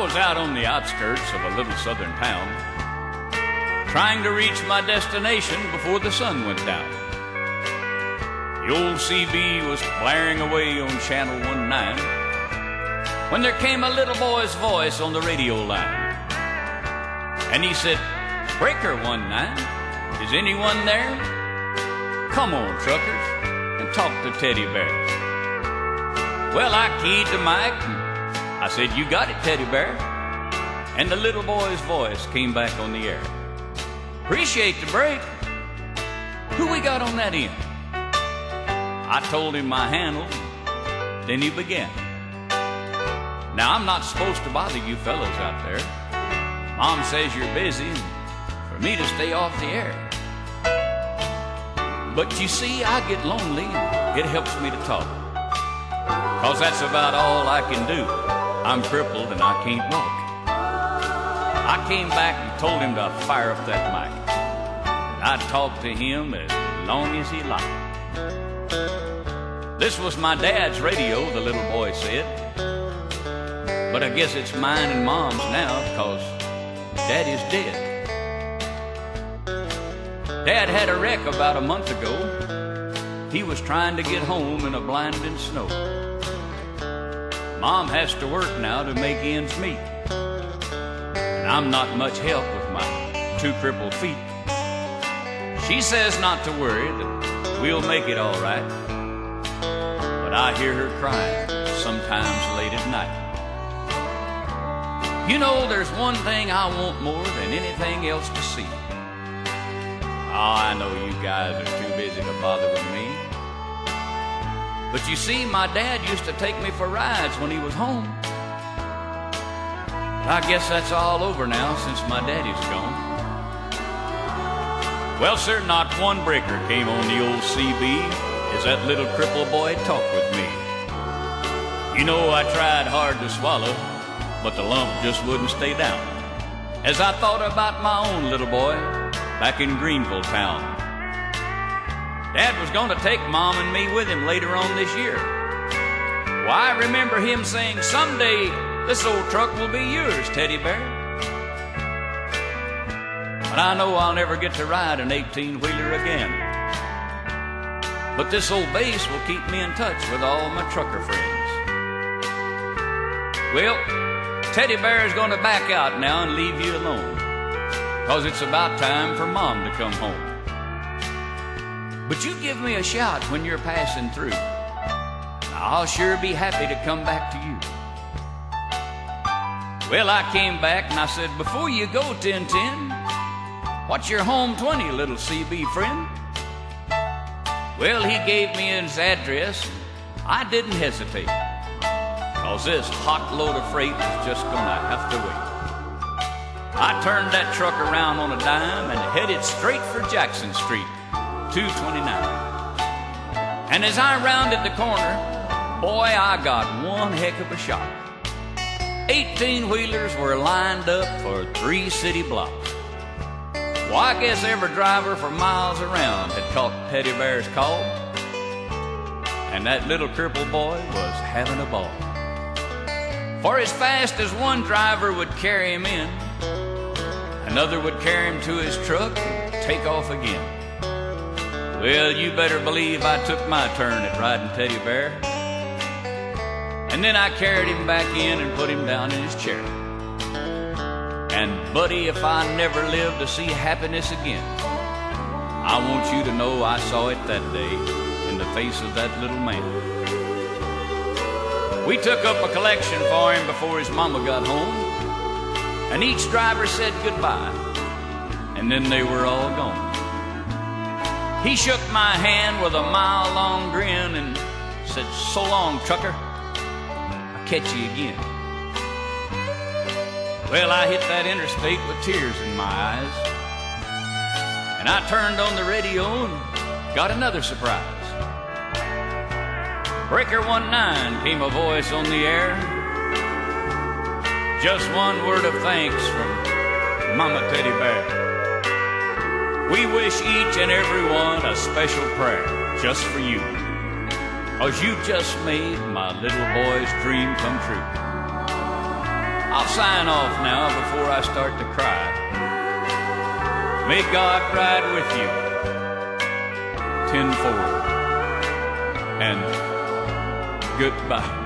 was out on the outskirts of a little southern town, trying to reach my destination before the sun went down. The old CB was blaring away on Channel 19 when there came a little boy's voice on the radio line. And he said, "Breaker 19, is anyone there? Come on, truckers, and talk to Teddy Bear." Well, I keyed the mic and I said, "You got it, Teddy Bear." And the little boy's voice came back on the air. "Appreciate the break. Who we got on that end?" I told him my handle, then he began. "Now, I'm not supposed to bother you fellas out there. Mom says you're busy and for me to stay off the air. But you see, I get lonely and it helps me to talk. 'Cause that's about all I can do. I'm crippled and I can't walk." I came back and told him to fire up that mic. I'd talk to him as long as he liked. This was my dad's radio, the little boy said. But I guess it's mine and Mom's now, because Daddy's dead. Dad had a wreck about a month ago. He was trying to get home in a blinding snow. Mom has to work now to make ends meet, and I'm not much help with my 2 crippled feet. She says not to worry, that we'll make it all right, but I hear her crying sometimes late at night. You know, there's one thing I want more than anything else to see. Oh, I know you guys are too busy to bother with me. But you see, my dad used to take me for rides when he was home. I guess that's all over now since my daddy's gone. Well, sir, not one breaker came on the old CB as that little cripple boy talked with me. You know, I tried hard to swallow, but the lump just wouldn't stay down, as I thought about my own little boy back in Greenville town. Dad was going to take Mom and me with him later on this year. Well, I remember him saying, "Someday this old truck will be yours, Teddy Bear." But I know I'll never get to ride an 18-wheeler again. But this old base will keep me in touch with all my trucker friends. Well, Teddy Bear is going to back out now and leave you alone, 'cause it's about time for Mom to come home. But you give me a shout when you're passing through. I'll sure be happy to come back to you. Well, I came back and I said, "Before you go, 1010, what's your home 20, little CB friend?" Well, he gave me his address. I didn't hesitate, 'cause this hot load of freight was just gonna have to wait. I turned that truck around on a dime and headed straight for Jackson Street, 229. And as I rounded the corner, boy, I got one heck of a shot. 18-wheelers were lined up for 3 city blocks. Well, I guess every driver for miles around had caught Teddy Bear's call, and that little crippled boy was having a ball. For as fast as one driver would carry him in, another would carry him to his truck and take off again. Well, you better believe I took my turn at riding Teddy Bear. And then I carried him back in and put him down in his chair. And buddy, if I never live to see happiness again, I want you to know I saw it that day in the face of that little man. We took up a collection for him before his mama got home, and each driver said goodbye, and then they were all gone. He shook my hand with a mile-long grin and said, "So long, trucker. I'll catch you again." Well, I hit that interstate with tears in my eyes, and I turned on the radio and got another surprise. Breaker 19 came a voice on the air. Just one word of thanks from Mama Teddy Bear. We wish each and every one a special prayer just for you, 'cause you just made my little boy's dream come true. I'll sign off now before I start to cry. May God ride with you tenfold, and goodbye.